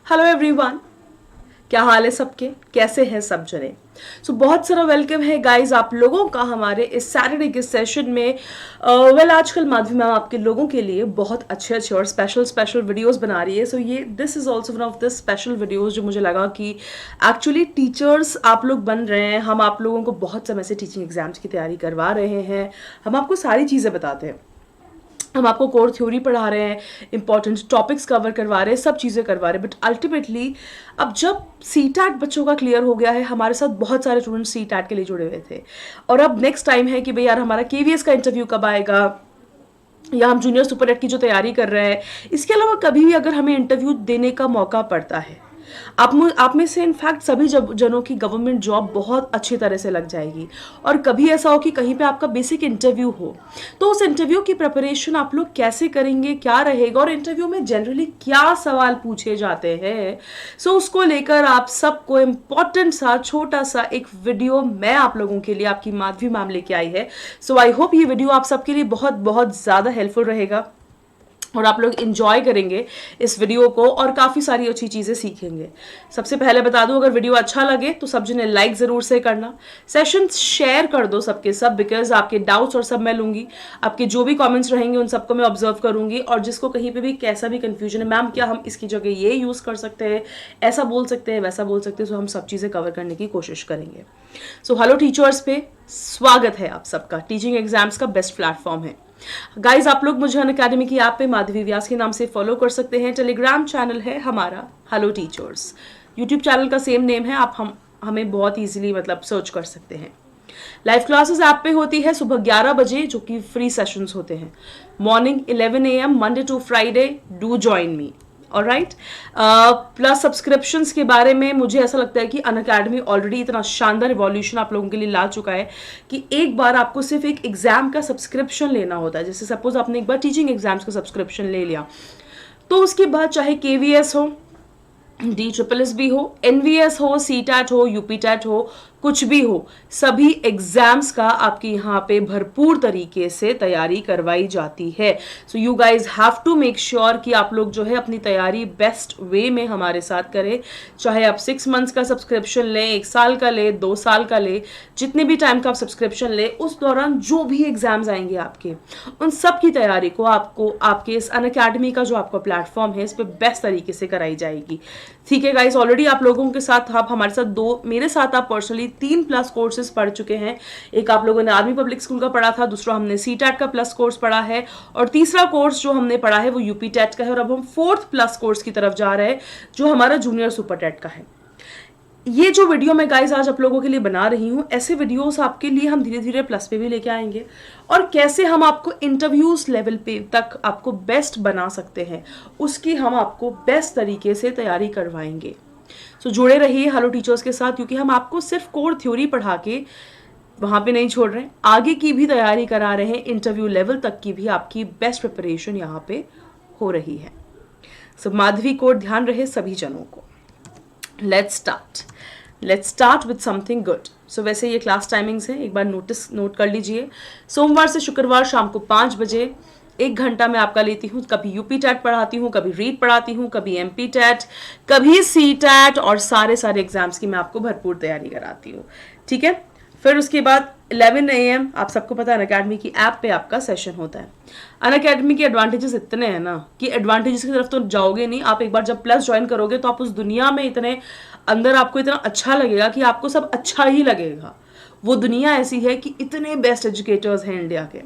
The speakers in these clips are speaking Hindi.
हेलो एवरीवन, क्या हाल है सबके? कैसे हैं सब जने? बहुत सारा वेलकम है गाइस आप लोगों का हमारे इस सैटरडे के सेशन में। आजकल माधवी मैम आपके लोगों के लिए बहुत अच्छे अच्छे और स्पेशल स्पेशल वीडियोस बना रही है। ये this is also one of the special videos जो मुझे लगा कि एक्चुअली टीचर्स आप लोग बन रहे हैं। हम आप लोगों को बहुत समय से टीचिंग एग्जाम्स की तैयारी करवा रहे हैं। हम आपको सारी चीज़ें बताते हैं। हम आपको कोर थ्योरी पढ़ा रहे हैं, इंपॉर्टेंट टॉपिक्स कवर करवा रहे हैं, सब चीज़ें करवा रहे हैं। बट अल्टीमेटली अब जब सी टैट बच्चों का क्लियर हो गया है, हमारे साथ बहुत सारे स्टूडेंट सी टैट के लिए जुड़े हुए थे, और अब नेक्स्ट टाइम है कि भाई यार हमारा केवीएस का इंटरव्यू कब आएगा, या हम जूनियर सुपर एट की जो तैयारी कर रहे हैं। इसके अलावा कभी भी अगर हमें इंटरव्यू देने का मौका पड़ता है, आप में से इनफैक्ट सभी जनों की गवर्नमेंट जॉब बहुत अच्छी तरह से लग जाएगी। और कभी ऐसा हो कि कहीं पे आपका बेसिक इंटरव्यू हो, तो उस इंटरव्यू की प्रिपरेशन आप लोग कैसे करेंगे, क्या रहेगा, और इंटरव्यू में जनरली क्या सवाल पूछे जाते हैं। उसको लेकर आप सबको इम्पॉर्टेंट सा छोटा सा एक वीडियो मैं आप लोगों के लिए आपकी माधवी मैम लेके आई है। आई होप ये वीडियो आप सबके लिए बहुत बहुत ज़्यादा हेल्पफुल रहेगा और आप लोग इंजॉय करेंगे इस वीडियो को और काफ़ी सारी अच्छी चीज़ें सीखेंगे। सबसे पहले बता दूं, अगर वीडियो अच्छा लगे तो सब जने लाइक ज़रूर से करना, सेशन शेयर कर दो सबके सब, बिकॉज आपके डाउट्स और सब मैं लूँगी, आपके जो भी कमेंट्स रहेंगे उन सबको मैं ऑब्जर्व करूँगी। और जिसको कहीं पे भी कैसा भी कन्फ्यूजन है, मैम क्या हम इसकी जगह ये यूज़ कर सकते हैं, ऐसा बोल सकते हैं, वैसा बोल सकते हैं, हम सब चीज़ें कवर करने की कोशिश करेंगे। हेलो टीचर्स पे स्वागत है आप सबका। टीचिंग एग्जाम्स का बेस्ट प्लेटफॉर्म है गाइज। आप लोग मुझे अनअकैडमी की ऐप पे माधवी व्यास के नाम से फॉलो कर सकते हैं। टेलीग्राम चैनल है हमारा हेलो टीचर्स। यूट्यूब चैनल का सेम नेम है, आप हमें बहुत इजीली सर्च कर सकते हैं। लाइव क्लासेस ऐप पे होती है सुबह 11 बजे, जो कि फ्री सेशंस होते हैं। Morning 11 AM Monday to Friday. Do join me. Alright. Plus subscriptions के बारे में मुझे ऐसा लगता है कि अनअकैडमी ऑलरेडी इतना शानदार रिवॉल्यूशन आप लोगों के लिए ला चुका है कि एक बार आपको सिर्फ एक एग्जाम का सब्सक्रिप्शन लेना होता है। जैसे सपोज आपने एक बार टीचिंग एग्जाम्स का सब्सक्रिप्शन ले लिया, तो उसके बाद चाहे केवीएस हो, DSSS हो, NVS हो, CTAT हो, UPTET हो, कुछ भी हो, सभी एग्जाम्स का आपके यहाँ पे भरपूर तरीके से तैयारी करवाई जाती है। You guys have to make sure कि आप लोग जो है अपनी तैयारी बेस्ट वे में हमारे साथ करें। चाहे आप 6 मंथ्स का सब्सक्रिप्शन लें, 1 साल का ले, 2 साल का ले, जितने भी टाइम का आप सब्सक्रिप्शन ले, उस दौरान जो भी एग्जाम्स आएंगे आपके, उन सब की तैयारी को आपको आपके इस अनअकैडमी का जो आपका प्लेटफॉर्म है, इस पर बेस्ट तरीके से कराई जाएगी। ठीक है गाइज, ऑलरेडी आप लोगों के साथ, आप हमारे साथ मेरे साथ आप पर्सनली 3+ कोर्सेज पढ़ चुके हैं। एक आप लोगों ने आर्मी पब्लिक स्कूल का पढ़ा था, दूसरा हमने CTAT का प्लस कोर्स पढ़ा है, और तीसरा कोर्स जो हमने पढ़ा है वो UPTET का है। और अब हम 4th प्लस कोर्स की तरफ जा रहे हैं, जो हमारा जूनियर सुपर टेट का है। ये जो वीडियो मैं गाइज आज आप लोगों के लिए बना रही हूँ, ऐसे वीडियोस आपके लिए हम धीरे धीरे प्लस पे भी लेके आएंगे, और कैसे हम आपको इंटरव्यूज लेवल पे तक आपको बेस्ट बना सकते हैं, उसकी हम आपको बेस्ट तरीके से तैयारी करवाएंगे। जुड़े रहिए हेलो टीचर्स के साथ, क्योंकि हम आपको सिर्फ कोर थ्योरी पढ़ा के वहाँ पे नहीं छोड़ रहे हैं, आगे की भी तैयारी करा रहे हैं, इंटरव्यू लेवल तक की भी आपकी बेस्ट प्रिपरेशन यहाँ पे हो रही है। माधवी कोड ध्यान रहे सभी जनों को। Let's start with something good. वैसे ये क्लास टाइमिंग्स हैं, एक बार नोट कर लीजिए। सोमवार से शुक्रवार शाम को 5 बजे 1 घंटा मैं आपका लेती हूँ। कभी UPTET पढ़ाती हूँ, कभी रीड पढ़ाती हूँ, कभी MPTET, कभी CTAT, और सारे एग्जाम्स की मैं आपको भरपूर तैयारी कराती हूँ। ठीक है। फिर उसके बाद 11 AM आप सबको पता है अनअकैडमी की ऐप पे आपका सेशन होता है। अनअकैडमी के एडवांटेजेस इतने हैं ना कि एडवांटेजेस की तरफ तो जाओगे नहीं। आप एक बार जब प्लस ज्वाइन करोगे तो आप उस दुनिया में इतने अंदर आपको इतना अच्छा लगेगा कि आपको सब अच्छा ही लगेगा। वो दुनिया ऐसी है कि इतने बेस्ट एजुकेटर्स हैं इंडिया के,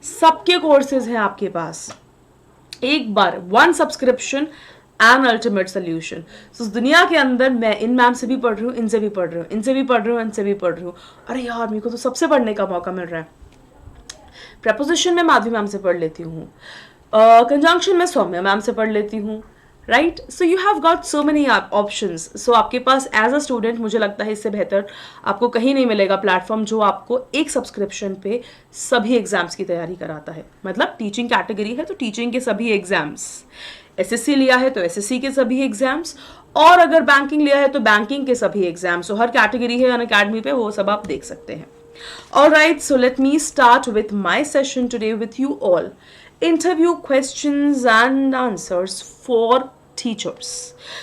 सबके कोर्सेज हैं आपके पास। एक बार 1 सब्सक्रिप्शन एंड अल्टीमेट सोल्यूशन। उस दुनिया के अंदर मैं इन मैम से भी पढ़ रही हूँ, इनसे भी पढ़ रही हूँ, इनसे भी पढ़ रही हूँ, इनसे भी पढ़ रही हूँ। अरे यार, मेरे को तो सबसे पढ़ने का मौका मिल रहा है। प्रपोजिशन में माधवी मैम से पढ़ लेती हूँ, कंजंक्शन में सौम्या मैम से पढ़ लेती हूँ। Right. You have got so many options. आपके पास एज अ स्टूडेंट मुझे लगता है इससे बेहतर आपको कहीं नहीं मिलेगा प्लेटफॉर्म जो आपको एक सब्सक्रिप्शन पे सभी एग्जाम्स की तैयारी कराता है। मतलब टीचिंग कैटेगरी है तो टीचिंग के सभी एग्जाम्स, SSC लिया है तो SSC के सभी एग्जाम्स, और अगर बैंकिंग लिया है तो बैंकिंग के सभी एग्जाम्स। हर कैटेगरी है अनअकैडमी पे, वो सब आप देख सकते हैं। Alright, so let me start with my session today with you all. Interview questions and answers for teachers.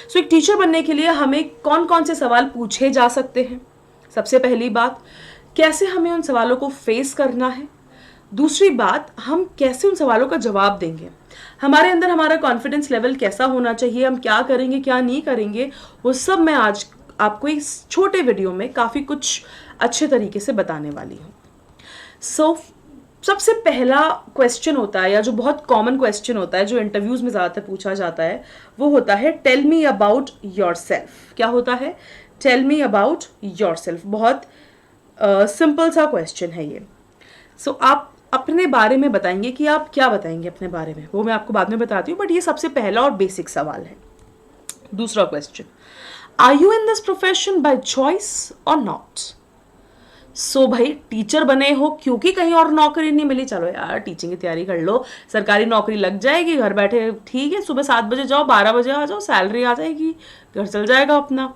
So एक टीचर बनने के लिए हमें कौन कौन से सवाल पूछे जा सकते हैं? सबसे पहली बात, कैसे हमें उन सवालों को फेस करना है। दूसरी बात, हम कैसे उन सवालों का जवाब देंगे। हमारे अंदर हमारा कॉन्फिडेंस लेवल कैसा होना चाहिए, हम क्या करेंगे क्या नहीं करेंगे, वो सब मैं आज आपको इस छोटे वीडियो में काफ़ी कुछ अच्छे तरीके से बताने वाली हूँ। सो सबसे पहला क्वेश्चन होता है, या जो बहुत कॉमन क्वेश्चन होता है, जो इंटरव्यूज़ में ज़्यादातर पूछा जाता है, वो होता है tell me about yourself. क्या होता है? Tell me about yourself. बहुत सिंपल सा क्वेश्चन है ये। सो आप अपने बारे में बताएंगे कि आप क्या बताएंगे अपने बारे में, वो मैं आपको बाद में बताती हूँ, बट ये सबसे पहला और बेसिक सवाल है। दूसरा question, are you in this profession by choice or not? So भाई, टीचर बने हो क्योंकि कहीं और नौकरी नहीं मिली, चलो यार टीचिंग की तैयारी कर लो, सरकारी नौकरी लग जाएगी, घर बैठे ठीक है, सुबह 7 बजे जाओ 12 बजे आ जाओ, सैलरी आ जाएगी, घर चल जाएगा अपना।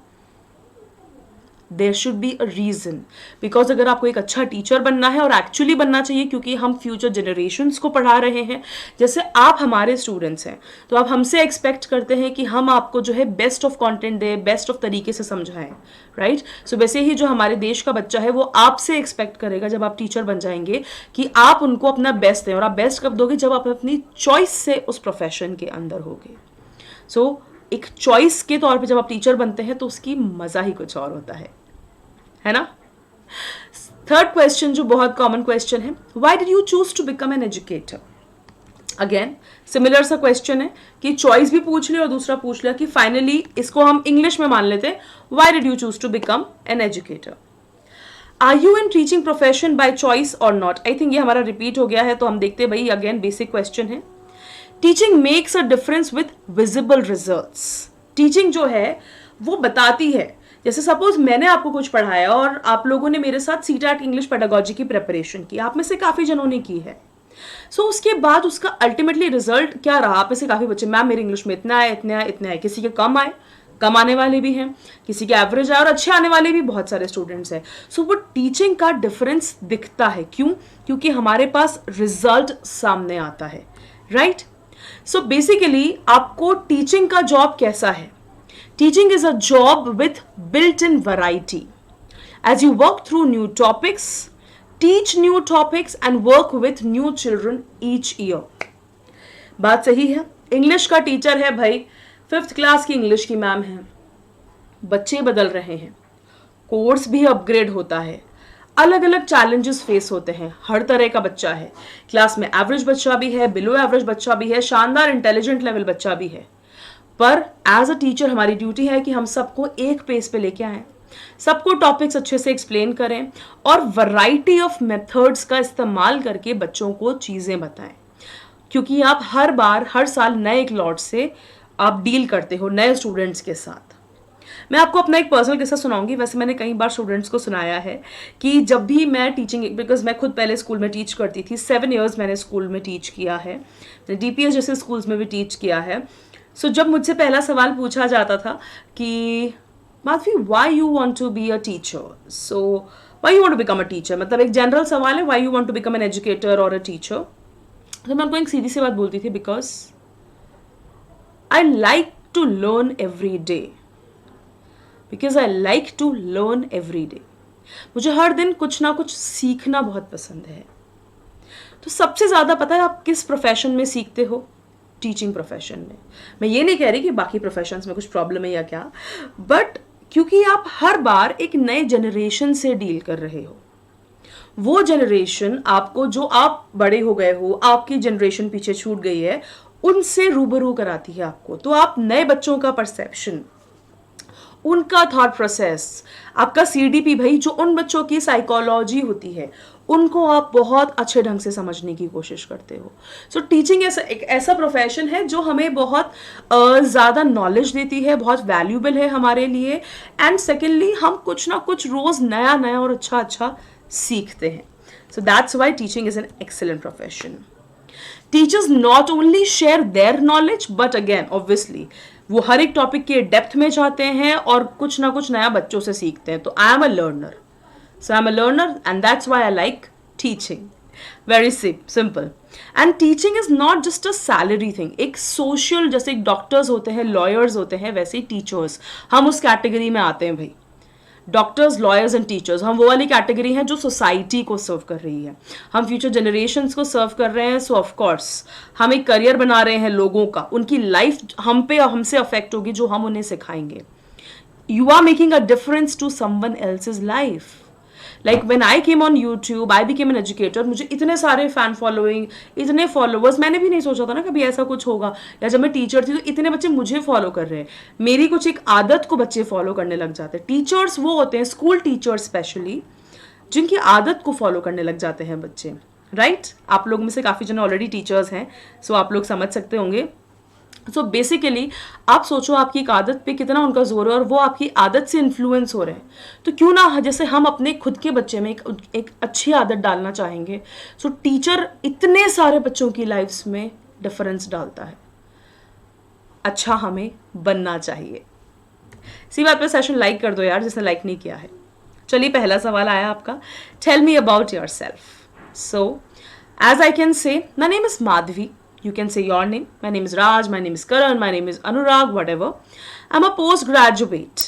There should be a reason, because अगर आपको एक अच्छा टीचर बनना है, और एक्चुअली बनना चाहिए क्योंकि हम फ्यूचर जनरेशन्स को पढ़ा रहे हैं, जैसे आप हमारे स्टूडेंट्स हैं, तो आप हमसे एक्सपेक्ट करते हैं कि हम आपको जो है बेस्ट ऑफ कंटेंट दें, बेस्ट ऑफ तरीके से समझाएं, राइट? सो वैसे ही जो हमारे देश का बच्चा है वो आपसे एक्सपेक्ट करेगा जब आप टीचर बन जाएंगे कि आप उनको अपना बेस्ट दें। और आप बेस्ट कब दोगे? जब आप अपनी चॉइस से उस प्रोफेशन के अंदर होगे। सो एक चॉइस के तौर पे जब आप टीचर बनते हैं तो उसकी मज़ा ही कुछ और होता है ना? थर्ड क्वेश्चन जो बहुत कॉमन क्वेश्चन है, why did you choose to become an educator? Again similar सा क्वेश्चन है कि चॉइस भी पूछ लिया और दूसरा पूछ लिया कि फाइनली इसको हम इंग्लिश में मान लेते हैं, why did you choose to become an educator? Are you in teaching profession by choice or not? I think ये हमारा रिपीट हो गया है, तो हम देखते हैं भाई, अगेन बेसिक क्वेश्चन है। Teaching makes a difference with visible results. Teaching जो है वो बताती है, जैसे सपोज मैंने आपको कुछ पढ़ाया और आप लोगों ने मेरे साथ सीटेट इंग्लिश पेडागोजी की प्रिपरेशन की, आप में से काफ़ी जनों ने की है। सो उसके बाद उसका अल्टीमेटली रिजल्ट क्या रहा? आप में से काफ़ी बच्चे, मैम मेरे इंग्लिश में इतना है इतना है इतना है, किसी के कम आए, कम आने वाले भी हैं, किसी के एवरेज आए और अच्छे आने वाले भी बहुत सारे स्टूडेंट्स हैं। सो वो टीचिंग का डिफरेंस दिखता है। क्यों? क्योंकि हमारे पास रिजल्ट सामने आता है, राइट? सो बेसिकली आपको टीचिंग का जॉब कैसा है? Teaching is a job with built-in variety. As you work through new topics, teach new topics and work with new children each year. बात सही है। इंग्लिश का टीचर है भाई, 5th क्लास की इंग्लिश की मैम है, बच्चे बदल रहे हैं, कोर्स भी अपग्रेड होता है, अलग अलग चैलेंजेस फेस होते हैं, हर तरह का बच्चा है, क्लास में एवरेज बच्चा भी है, बिलो एवरेज बच्चा भी है, शानदार इंटेलिजेंट लेवल बच्चा भी है। पर एज अ टीचर हमारी ड्यूटी है कि हम सबको एक पेस पे लेके आएं, सबको टॉपिक्स अच्छे से एक्सप्लेन करें और वैरायटी ऑफ मेथड्स का इस्तेमाल करके बच्चों को चीज़ें बताएं। क्योंकि आप हर बार हर साल नए एक लॉट से आप डील करते हो नए स्टूडेंट्स के साथ। मैं आपको अपना एक पर्सनल किस्सा सुनाऊंगी। वैसे मैंने कई बार स्टूडेंट्स को सुनाया है कि जब भी मैं टीचिंग, बिकॉज मैं खुद पहले स्कूल में टीच करती थी, 7 years मैंने स्कूल में टीच किया है, मैंने DPS जैसे स्कूल्स में भी टीच किया है। सो जब मुझसे पहला सवाल पूछा जाता था कि Madhavi why you want to be a teacher, so why you want to become a teacher, मतलब एक जनरल सवाल है, why you want to become an educator or a teacher. तो मैं उनको एक सीधी सी बात बोलती थी, because I like to learn every day, because I like to learn every day. मुझे हर दिन कुछ ना कुछ सीखना बहुत पसंद है। तो सबसे ज़्यादा पता है आप किस प्रोफेशन में सीखते हो? टीचिंग प्रोफेशन में। मैं ये नहीं कह रही कि बाकी प्रोफेशंस में कुछ प्रॉब्लम है या क्या, बट क्योंकि आप हर बार एक नए जनरेशन से डील कर रहे हो, वो जनरेशन आपको, जो आप बड़े हो गए हो, आपकी जनरेशन पीछे छूट गई है, उनसे रूबरू कराती है आपको। तो आप नए बच्चों का परसेप्शन, उनका थॉट प्रोसेस, आपका CDP भाई, जो उन बच्चों की साइकोलॉजी होती है, उनको आप बहुत अच्छे ढंग से समझने की कोशिश करते हो। सो टीचिंग एक ऐसा प्रोफेशन है जो हमें बहुत ज़्यादा नॉलेज देती है, बहुत वैल्यूबल है हमारे लिए। एंड सेकेंडली हम कुछ ना कुछ रोज़ नया नया और अच्छा अच्छा सीखते हैं। So that's why teaching is an excellent profession. Teachers not only share their knowledge, but again obviously वो हर एक टॉपिक के डेप्थ में जाते हैं और कुछ ना कुछ नया बच्चों से सीखते हैं। तो I am a learner, so I'm a learner and that's why I like teaching. Very simple. And teaching is not just a salary thing. एक सोशल, जैसे एक डॉक्टर्स होते हैं, लॉयर्स होते हैं, वैसे ही टीचर्स, हम उस कैटेगरी में आते हैं भाई. डॉक्टर्स, लॉयर्स एंड टीचर्स, हम वो वाली कैटेगरी हैं जो सोसाइटी को सर्व कर रही है. हम फ्यूचर जनरेशन्स को सर्व कर रहे हैं. सो ऑफ कोर्स हम एक करियर बना रहे हैं लोगों का. उनकी लाइफ हम पे, हमसे अफेक्ट होगी जो हम उन्हें सिखाएंगे. You are making a difference to someone else's life. Like when I came on YouTube, I became an educator. मुझे इतने सारे फैन फॉलोइंग, इतने फॉलोवर्स, मैंने भी नहीं सोचा था ना कभी ऐसा कुछ होगा. या जब मैं टीचर थी तो इतने बच्चे मुझे फॉलो कर रहे हैं. मेरी कुछ एक आदत को बच्चे फॉलो करने लग जाते हैं. टीचर्स वो होते हैं, स्कूल टीचर्स स्पेशली, जिनकी आदत को फॉलो करने लग जाते हैं बच्चे. राइट? आप लोग में से काफ़ी जन ऑलरेडी टीचर्स हैं, सो आप लोग समझ सकते होंगे. सो बेसिकली आप सोचो आपकी एक आदत पे कितना उनका जोर है और वो आपकी आदत से इन्फ्लुएंस हो रहे हैं. तो क्यों ना जैसे हम अपने खुद के बच्चे में एक अच्छी आदत डालना चाहेंगे. सो टीचर इतने सारे बच्चों की लाइफ्स में डिफरेंस डालता है. अच्छा हमें बनना चाहिए. सी बात पे सेशन लाइक कर दो यार जिसने लाइक नहीं किया है. चलिए पहला सवाल आया आपका. Tell me about yourself. So as I can say, my name is Madhavi. You can say your name. My name is Raj, my name is Karan, my name is Anurag, whatever. I'm a postgraduate.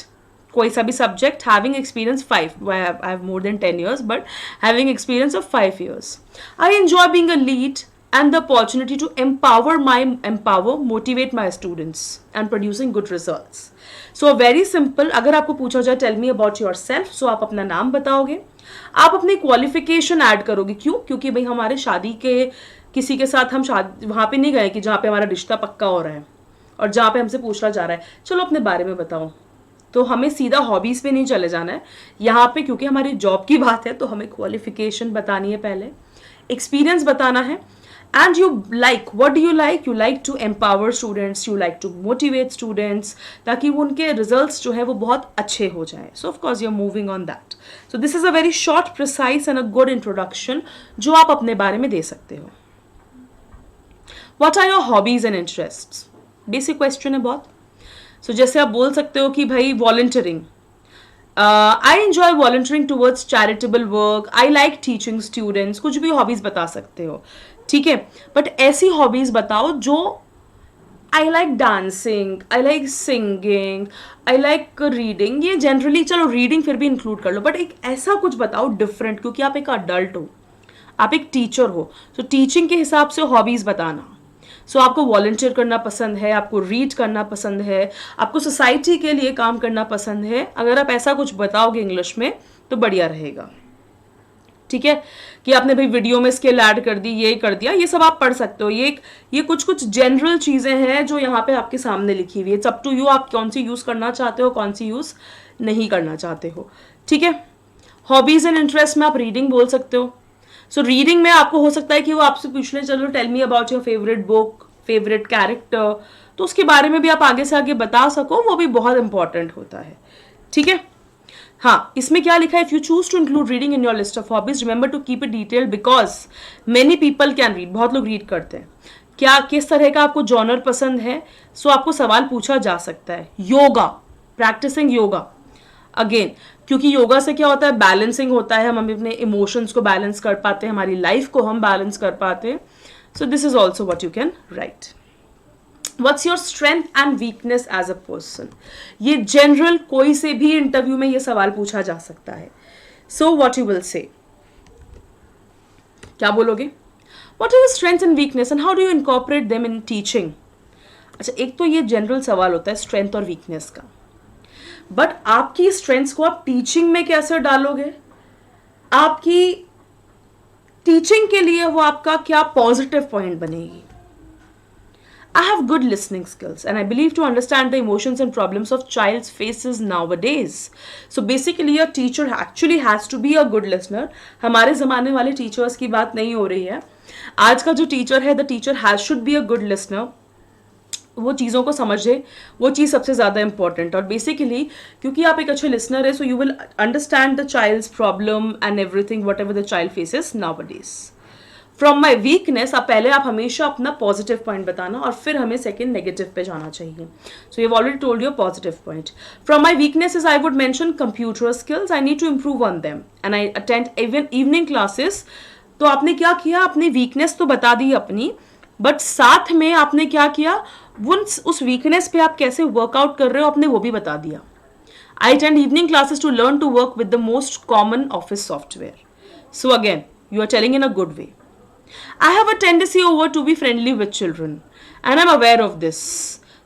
कोई सा भी subject, having experience 5. I have more than 10 years, but having experience of 5 years. I enjoy being a lead and the opportunity to empower, motivate my students and producing good results. So very simple. अगर आपको पूछा जाए tell me about yourself, so आप अपना नाम बताओगे. आप अपनी क्वालिफिकेशन ऐड करोगे. क्यों? क्योंकि भाई हमारे शादी के किसी के साथ हम शादी वहाँ पे नहीं गए कि जहाँ पे हमारा रिश्ता पक्का हो रहा है और जहाँ पे हमसे पूछा जा रहा है चलो अपने बारे में बताओ. तो हमें सीधा हॉबीज़ पे नहीं चले जाना है यहाँ पे, क्योंकि हमारी जॉब की बात है. तो हमें क्वालिफिकेशन बतानी है पहले, एक्सपीरियंस बताना है. And you like, what do you like? You like to empower students, you like to motivate students, ताकि वो उनके रिजल्ट्स जो है वो बहुत अच्छे हो जाए. So of course you are moving on that. So this is a very short, precise and a good introduction जो आप अपने बारे में दे सकते हो. What are your hobbies and interests? Basic question है बहुत. सो जैसे आप बोल सकते हो कि भाई volunteering, I enjoy volunteering towards charitable work, I like teaching students. कुछ भी हॉबीज बता सकते हो, ठीक है. बट ऐसी हॉबीज बताओ जो I like dancing, I like singing, I like reading. ये जनरली चलो रीडिंग फिर भी इंक्लूड कर लो, बट एक ऐसा कुछ बताओ डिफरेंट, क्योंकि आप एक अडल्ट हो, आप एक टीचर हो. सो टीचिंग के हिसाब से हॉबीज बताना. सो आपको वॉलंटियर करना पसंद है, आपको रीड करना पसंद है, आपको सोसाइटी के लिए काम करना पसंद है. अगर आप ऐसा कुछ बताओगे इंग्लिश में तो बढ़िया रहेगा. ठीक है, कि आपने भाई वीडियो में स्किल ऐड कर दी, ये कर दिया, ये सब आप पढ़ सकते हो. ये कुछ जनरल चीज़ें हैं जो यहाँ पे आपके सामने लिखी हुई है. इट्स अप टू यू, आप कौन सी यूज़ करना चाहते हो, कौन सी यूज़ नहीं करना चाहते हो. ठीक है. हॉबीज़ एंड इंटरेस्ट में आप रीडिंग बोल सकते हो. सो रीडिंग में आपको हो सकता है कि वो आपसे पूछ ले चलो tell me about your favourite book, favourite character, तो उसके बारे में भी आप आगे से आगे बता सको, वो भी बहुत इंपॉर्टेंट होता है. ठीक है. हाँ, इसमें क्या लिखा है? If you choose to include reading in your list of hobbies remember to keep it detailed because many people can read. बहुत लोग रीड करते हैं. क्या किस तरह का आपको जॉनर पसंद है? सो आपको सवाल पूछा जा सकता है. योगा, प्रैक्टिसिंग योगा, अगेन क्योंकि योगा से क्या होता है, बैलेंसिंग होता है. हम अपने इमोशंस को बैलेंस कर पाते हैं, हमारी लाइफ को हम बैलेंस कर पाते हैं. So this is also what you can write. What's your strength and weakness as a person? ये जनरल कोई से भी इंटरव्यू में ये सवाल पूछा जा सकता है. So what you will say? क्या बोलोगे? What are your strengths and weakness and how do you incorporate them in teaching? अच्छा, एक तो ये जनरल सवाल होता है स्ट्रेंथ और वीकनेस का, बट आपकी स्ट्रेंथ्स को आप टीचिंग में कैसे डालोगे? आपकी टीचिंग के लिए वो आपका क्या पॉजिटिव पॉइंट बनेगी? I have good listening skills and I believe to understand the emotions and problems of child's faces nowadays. So basically a teacher actually has to be a good listener. हमारे ज़माने वाले टीचर्स की बात नहीं हो रही है. आज का जो टीचर है, the teacher should be a good listener. वो चीज़ों को समझे, वो चीज़ सबसे ज़्यादा इंपॉर्टेंट. और बेसिकली क्योंकि आप एक अच्छे लिसनर है, so you will understand the child's problem and everything whatever the child faces nowadays. From my weakness, आप हमेशा अपना पॉजिटिव पॉइंट बताना और फिर हमें सेकेंड नेगेटिव पे जाना चाहिए. So you already told your positive point. From my weaknesses I would mention computer skills. I need to improve on them and I attend even evening classes तो आपने क्या किया, अपनी वीकनेस तो बता दी अपनी, बट साथ में आपने क्या किया, उस वीकनेस पे आप कैसे वर्कआउट कर रहे हो आपने वो भी बता दिया. I attend evening classes to learn to work with the most common office software. So again, you are telling in a good way. I have a tendency over to be friendly with children and I'm aware of this.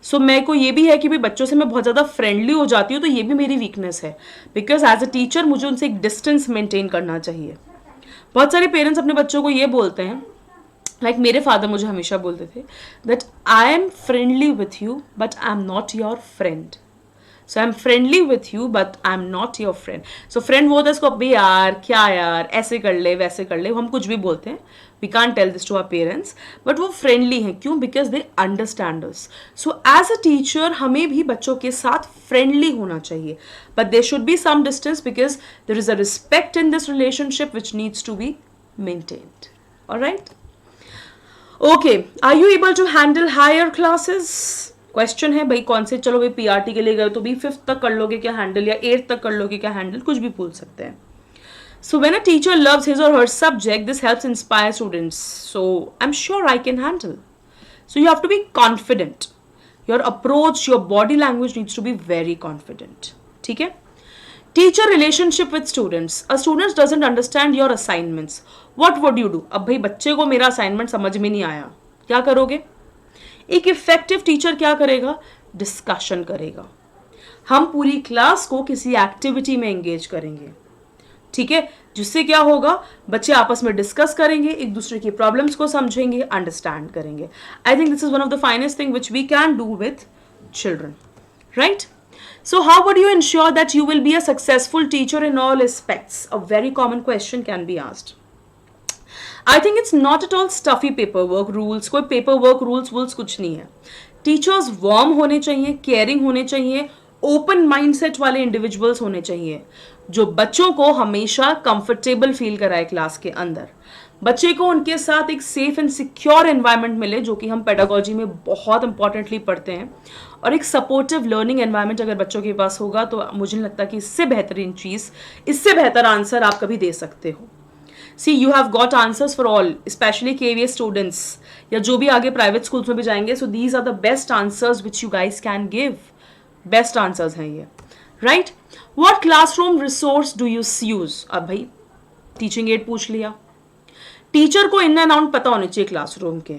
So मेरे को ये भी है कि भी बच्चों से मैं बहुत ज़्यादा फ्रेंडली हो जाती हूँ, तो ये भी मेरी वीकनेस है, बिकॉज एज अ टीचर मुझे उनसे एक डिस्टेंस मेंटेन करना चाहिए. बहुत सारे पेरेंट्स अपने बच्चों को ये बोलते हैं, लाइक मेरे फादर मुझे हमेशा बोलते थे that I am friendly with you but I am not your friend. So I'm friendly with you but I'm not your friend. So friend वो होता है इसको अभी यार क्या यार ऐसे कर ले वैसे कर ले, हम कुछ भी बोलते हैं. We can't tell this to our parents. But वो friendly हैं क्यों? Because they understand us. So as a teacher हमें भी बच्चों के साथ friendly होना चाहिए. But there should be some distance because there is a respect in this relationship which needs to be maintained. Alright? Okay. Are you able to handle higher classes? Question है भाई कौन से, चलो भाई पीआरटी के लिए गए तो भी 5th तक कर लोगे क्या हैंडल, या 8th तक कर लोगे क्या हैंडल, कुछ भी बोल सकते हैं. So when a teacher loves his or her subject this helps inspire students. So I am sure I can handle. So you have to be confident. Your approach, your body language needs to be very confident. ठीक है. Teacher relationship with students. A student doesn't understand your assignments. What would you do. अब भाई बच्चे को मेरा असाइनमेंट समझ में नहीं आया, क्या करोगे. एक इफेक्टिव टीचर क्या करेगा, डिस्कशन करेगा. हम पूरी क्लास को किसी एक्टिविटी में एंगेज करेंगे. ठीक है, जिससे क्या होगा, बच्चे आपस में डिस्कस करेंगे, एक दूसरे की प्रॉब्लम्स को समझेंगे, अंडरस्टैंड करेंगे. I think this is one of the finest thing which we can do with children. Right. So how would you ensure that you will be a successful teacher in all aspects? A very common question can be asked. I think it's not at all stuffy paperwork rules. कोई paperwork rules कुछ नहीं है. Teachers warm होने चाहिए, caring होने चाहिए, open mindset वाले individuals होने चाहिए, जो बच्चों को हमेशा comfortable feel कराए क्लास के अंदर. बच्चे को उनके साथ एक सेफ एंड सिक्योर एनवायरनमेंट मिले, जो कि हम पेडागोजी में बहुत इंपॉर्टेंटली पढ़ते हैं. और एक सपोर्टिव लर्निंग एनवायरनमेंट अगर बच्चों के पास होगा तो मुझे नहीं लगता कि इससे बेहतरीन चीज़, इससे बेहतर आंसर आप कभी दे सकते हो. See you have got answers for all, specially KVS students या जो भी आगे प्राइवेट स्कूल्स में भी जाएंगे. So these are the best answers which you guys can give. Best answers हैं ये. Right. What classroom resource do you use. अब भाई टीचिंग एड पूछ लिया. टीचर को इन एंड आउट पता होने चाहिए क्लासरूम के,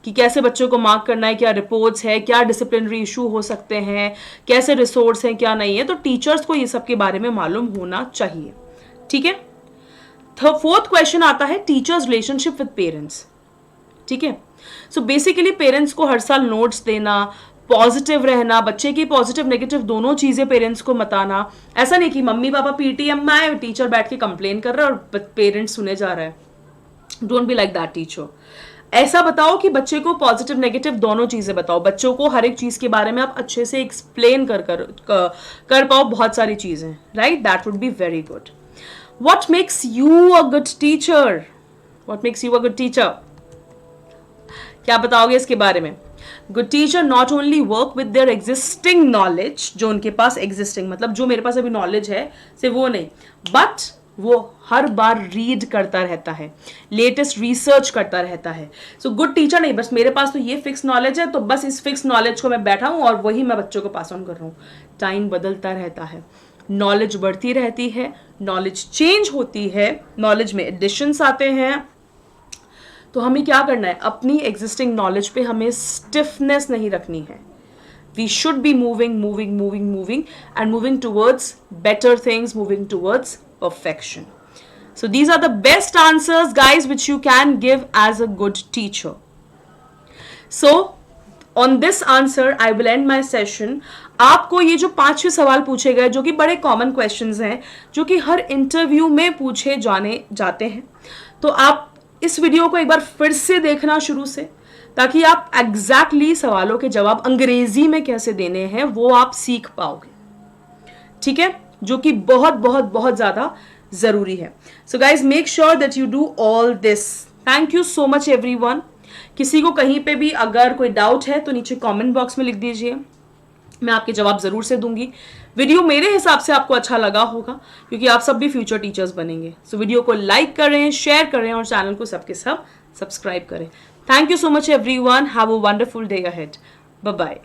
कि कैसे बच्चों को मार्क करना है, क्या रिपोर्ट्स है, क्या डिसिप्लिनरी इशू हो सकते हैं, कैसे रिसोर्स हैं, क्या नहीं है. तो टीचर्स को ये सब के बारे में मालूम होना चाहिए. ठीक है. फोर्थ क्वेश्चन आता है टीचर्स रिलेशनशिप विद पेरेंट्स. ठीक है. सो बेसिकली पेरेंट्स को हर साल नोट्स देना, पॉजिटिव रहना, बच्चे की पॉजिटिव नेगेटिव दोनों चीजें पेरेंट्स को बताना. ऐसा नहीं कि मम्मी पापा पीटीएम में आए, टीचर बैठ के कंप्लेन कर रहा है और पेरेंट्स सुने जा रहा है. Don't be like that teacher. ऐसा बताओ कि बच्चे को पॉजिटिव नेगेटिव दोनों चीजें बताओ. बच्चों को हर एक चीज के बारे में आप अच्छे से एक्सप्लेन कर पाओ बहुत सारी चीजें. Right. That would be very good. What makes you a good teacher? What makes you a good teacher? क्या बताओगे इसके बारे में. Good teacher not only work with their existing knowledge, जो उनके पास existing मतलब जो मेरे पास अभी knowledge है सिर्फ वो नहीं, but वो हर बार रीड करता रहता है, लेटेस्ट रिसर्च करता रहता है. सो गुड टीचर नहीं बस मेरे पास तो ये फिक्स नॉलेज है तो बस इस फिक्स नॉलेज को मैं बैठा हूँ और वही मैं बच्चों को पास ऑन कर रहा हूँ. टाइम बदलता रहता है, नॉलेज बढ़ती रहती है, नॉलेज चेंज होती है, नॉलेज में एडिशंस आते हैं. तो हमें क्या करना है, अपनी एग्जिस्टिंग नॉलेज पे हमें स्टिफनेस नहीं रखनी है. We should be moving moving moving moving and moving towards better things, moving towards perfection. So these are the best answers guys which you can give as a good teacher. So on this answer I will end my session. आपको ये जो 5-6 सवाल पूछे गए जो कि बड़े कॉमन क्वेश्चंस हैं, जो कि हर इंटरव्यू में पूछे जाते हैं, तो आप इस वीडियो को एक बार फिर से देखना शुरू से, ताकि आप एग्जैक्टली सवालों के जवाब अंग्रेजी में कैसे देने हैं वो आप सीख पाओगे. ठीक है, जो कि बहुत बहुत बहुत ज़्यादा ज़रूरी है. So guys make sure that you do all this. Thank you so much everyone. किसी को कहीं पे भी अगर कोई डाउट है तो नीचे कमेंट बॉक्स में लिख दीजिए. मैं आपके जवाब ज़रूर से दूंगी। वीडियो मेरे हिसाब से आपको अच्छा लगा होगा क्योंकि आप सब भी फ्यूचर टीचर्स बनेंगे। सो वीडियो को लाइक करें, शेयर करें और चैनल को सबके सब सब्सक्राइब करें। Thank you so much everyone. Have a wonderful day ahead. Bye bye.